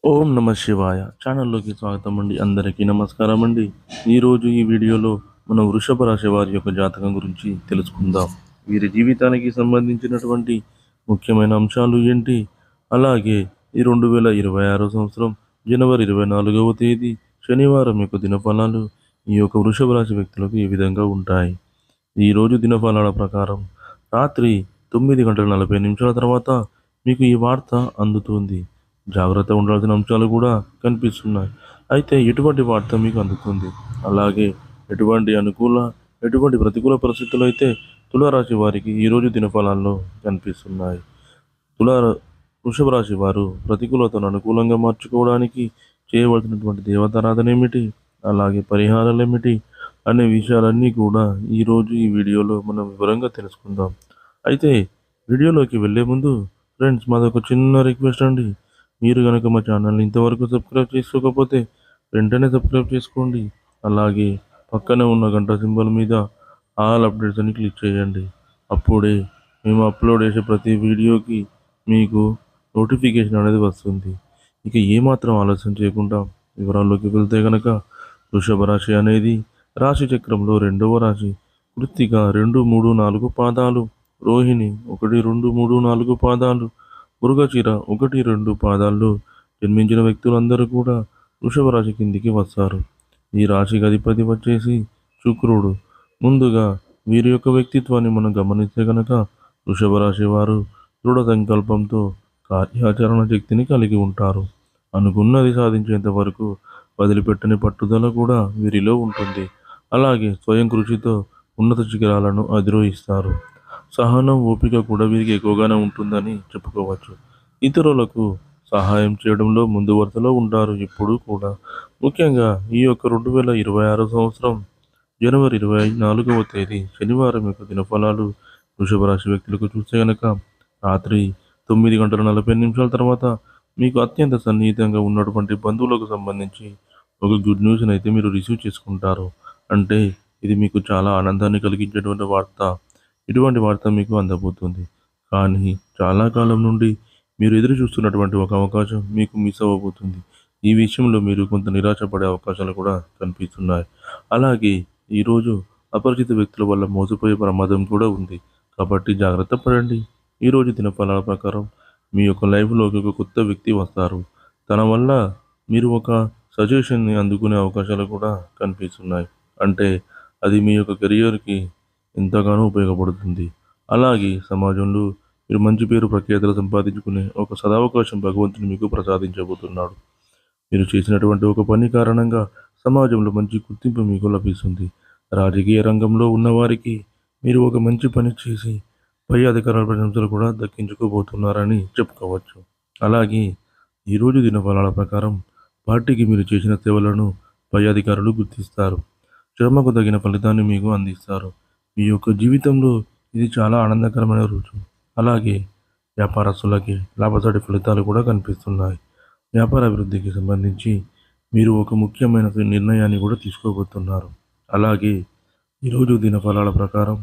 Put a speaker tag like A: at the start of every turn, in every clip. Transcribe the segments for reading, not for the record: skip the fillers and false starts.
A: ఓం నమ శివాయ ఛానల్లోకి స్వాగతం అండి. అందరికీ నమస్కారం అండి. ఈరోజు ఈ వీడియోలో మనం వృషభ రాశి వారి యొక్క జాతకం గురించి తెలుసుకుందాం. వీరి జీవితానికి సంబంధించినటువంటి ముఖ్యమైన అంశాలు ఏంటి, అలాగే ఈ 2026 సంవత్సరం జనవరి 24వ తేదీ శనివారం యొక్క దినఫలాలు ఈ యొక్క వృషభ రాశి వ్యక్తులకు ఏ విధంగా ఉంటాయి. ఈరోజు దినఫలాల ప్రకారం రాత్రి 9 గంటల 40 నిమిషాల తర్వాత మీకు ఈ వార్త అందుతుంది. జాగ్రత్త ఉండాల్సిన అంశాలు కూడా కనిపిస్తున్నాయి. అయితే ఎటువంటి వార్త మీకు అందుతుంది, అలాగే ఎటువంటి ప్రతికూల పరిస్థితులు అయితే తులారాశి వారికి ఈరోజు దినఫలాల్లో కనిపిస్తున్నాయి. తులా వృషభ రాశి వారు ప్రతికూలతను అనుకూలంగా మార్చుకోవడానికి చేయవలసినటువంటి దేవతారాధన ఏమిటి, అలాగే పరిహారాలు ఏమిటి అనే విషయాలన్నీ కూడా ఈరోజు ఈ వీడియోలో మనం వివరంగా తెలుసుకుందాం. అయితే వీడియోలోకి వెళ్ళే ముందు ఫ్రెండ్స్, మాదొక చిన్న రిక్వెస్ట్ అండి. మీరు కనుక మా ఛానల్ని ఇంతవరకు సబ్స్క్రైబ్ చేసుకోకపోతే వెంటనే సబ్స్క్రైబ్ చేసుకోండి. అలాగే పక్కనే ఉన్న గంట సింబల్ మీద ఆల్ అప్డేట్స్ అని క్లిక్ చేయండి. అప్పుడే మేము అప్లోడ్ చేసే ప్రతి వీడియోకి మీకు నోటిఫికేషన్ అనేది వస్తుంది. ఇక ఏమాత్రం ఆలస్యం చేయకుండా వివరాల్లోకి వెళ్తే కనుక, వృషభ రాశి అనేది రాశి చక్రంలో రెండవ రాశి. కృత్తిక 2, 3, 4 పాదాలు, రోహిణి 1, 2, 3, 4 పాదాలు, మృగశిర 1, 2 పాదాల్లో జన్మించిన వ్యక్తులందరూ కూడా వృషభ రాశి కిందికి వస్తారు. ఈ రాశికి అధిపతి వచ్చేసి శుక్రుడు. ముందుగా వీరి యొక్క వ్యక్తిత్వాన్ని మనం గమనిస్తే కనుక, వృషభ రాశి వారు దృఢ సంకల్పంతో కార్యాచరణ శక్తిని కలిగి ఉంటారు. అనుకున్నది సాధించేంత వరకు వదిలిపెట్టని పట్టుదల కూడా వీరిలో ఉంటుంది. అలాగే స్వయం కృషితో ఉన్నత శిఖరాలను అధిరోహిస్తారు. సహనం, ఓపిక కూడా వీరికి ఎక్కువగానే ఉంటుందని చెప్పుకోవచ్చు. ఇతరులకు సహాయం చేయడంలో ముందు వరుసలో ఉంటారు ఎప్పుడూ కూడా. ముఖ్యంగా ఈ యొక్క 2026 సంవత్సరం జనవరి 24వ తేదీ శనివారం యొక్క దినఫలాలు వృషభ రాశి వ్యక్తులకు చూస్తే కనుక, రాత్రి 9 గంటల 40 నిమిషాల తర్వాత మీకు అత్యంత సన్నిహితంగా ఉన్నటువంటి బంధువులకు సంబంధించి ఒక గుడ్ న్యూస్ని అయితే మీరు రిసీవ్ చేసుకుంటారు. అంటే ఇది మీకు చాలా ఆనందాన్ని కలిగించేటువంటి వార్త. ఇటువంటి వార్త మీకు అందబోతుంది. కానీ చాలా కాలం నుండి మీరు ఎదురు చూస్తున్నటువంటి ఒక అవకాశం మీకు మిస్ అవ్వబోతుంది. ఈ విషయంలో మీరు కొంత నిరాశపడే అవకాశాలు కూడా కనిపిస్తున్నాయి. అలాగే ఈరోజు అపరిచిత వ్యక్తుల వల్ల మోసపోయే ప్రమాదం కూడా ఉంది. కాబట్టి జాగ్రత్త పడండి. ఈరోజు దినఫలాల ప్రకారం మీ యొక్క లైఫ్లోకి ఒక కొత్త వ్యక్తి వస్తారు. తన వల్ల మీరు ఒక సజెషన్ని అందుకునే అవకాశాలు కూడా కనిపిస్తున్నాయి. అంటే అది మీ యొక్క కెరియర్కి ఎంతగానో ఉపయోగపడుతుంది. అలాగే సమాజంలో మీరు మంచి పేరు ప్రఖ్యాతలు సంపాదించుకునే ఒక సదవకాశం భగవంతుని మీకు ప్రసాదించబోతున్నాడు. మీరు చేసినటువంటి ఒక పని కారణంగా సమాజంలో మంచి గుర్తింపు మీకు లభిస్తుంది. రాజకీయ రంగంలో ఉన్నవారికి మీరు ఒక మంచి పని చేసి పై అధికారుల ప్రశంసలు కూడా దక్కించుకోబోతున్నారని చెప్పుకోవచ్చు. అలాగే ఈరోజు దినఫలాల ప్రకారం పార్టీకి మీరు చేసిన సేవలను పై అధికారులు గుర్తిస్తారు. శ్రమకు తగిన ఫలితాన్ని మీకు అందిస్తారు. మీ యొక్క జీవితంలో ఇది చాలా ఆనందకరమైన రోజు. అలాగే వ్యాపారస్తులకి లాభసాటి ఫలితాలు కూడా కనిపిస్తున్నాయి. వ్యాపార అభివృద్ధికి సంబంధించి మీరు ఒక ముఖ్యమైన నిర్ణయాన్ని కూడా తీసుకోబోతున్నారు. అలాగే ఈరోజు దినఫలాల ప్రకారం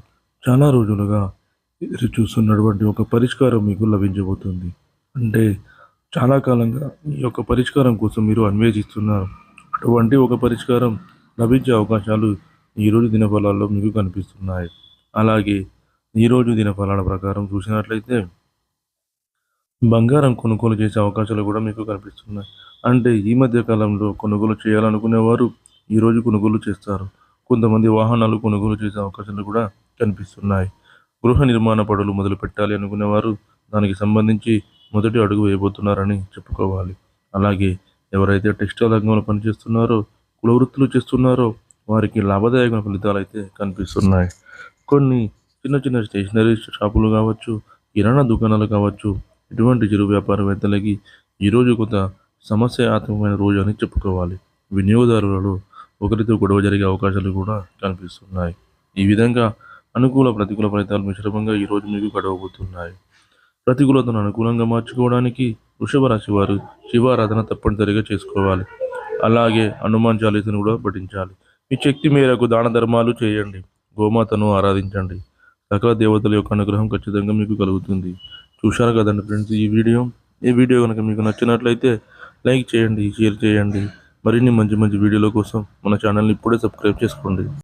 A: చాలా రోజులుగా ఎదురు చూస్తున్నటువంటి ఒక పరిష్కారం మీకు లభించబోతుంది. అంటే చాలా కాలంగా ఈ యొక్క పరిష్కారం కోసం మీరు అన్వేషిస్తున్నారు. అటువంటి ఒక పరిష్కారం లభించే అవకాశాలు ఈరోజు దినఫలాల్లో మీకు కనిపిస్తున్నాయి. అలాగే ఈరోజు దినఫలాల ప్రకారం చూసినట్లయితే బంగారం కొనుగోలు చేసే అవకాశాలు కూడా మీకు కనిపిస్తున్నాయి. అంటే ఈ మధ్య కాలంలో కొనుగోలు చేయాలనుకునేవారు ఈరోజు కొనుగోలు చేస్తారు. కొంతమంది వాహనాలు కొనుగోలు చేసే అవకాశాలు కూడా కనిపిస్తున్నాయి. గృహ నిర్మాణ పనులు మొదలు పెట్టాలి అనుకునేవారు దానికి సంబంధించి మొదటి అడుగు వేయబోతున్నారని చెప్పుకోవాలి. అలాగే ఎవరైతే టెక్స్టైల్ రంగంలో పనిచేస్తున్నారో, కుల వృత్తులు చేస్తున్నారో వారికి లాభదాయకమైన ఫలితాలు అయితే కనిపిస్తున్నాయి. కొన్ని చిన్న చిన్న స్టేషనరీ షాపులు కావచ్చు, కిరాణా దుకాణాలు కావచ్చు, ఇటువంటి చిరు వ్యాపారవేత్తలకి ఈరోజు కొంత సమస్యాత్మకమైన రోజు అని చెప్పుకోవాలి. వినియోగదారులలో ఒకరితో గొడవ జరిగే అవకాశాలు కూడా కనిపిస్తున్నాయి. ఈ విధంగా అనుకూల ప్రతికూల ఫలితాలు మిశ్రమంగా ఈరోజు మీకు గడవబోతున్నాయి. ప్రతికూలతను అనుకూలంగా మార్చుకోవడానికి వృషభ రాశి వారు శివారాధన తప్పనిసరిగా చేసుకోవాలి. అలాగే హనుమాన్ చాలీసాను కూడా పఠించాలి. మీ శక్తి మేరకు దాన ధర్మాలు చేయండి. గోమాతను ఆరాధించండి. సకల దేవతల యొక్క అనుగ్రహం ఖచ్చితంగా మీకు కలుగుతుంది. చూశారు కదండి ఫ్రెండ్స్ ఈ వీడియో కనుక మీకు నచ్చినట్లయితే లైక్ చేయండి, షేర్ చేయండి. మరిన్ని మంచి మంచి వీడియోల కోసం మన ఛానల్ని ఇప్పుడే సబ్స్క్రైబ్ చేసుకోండి.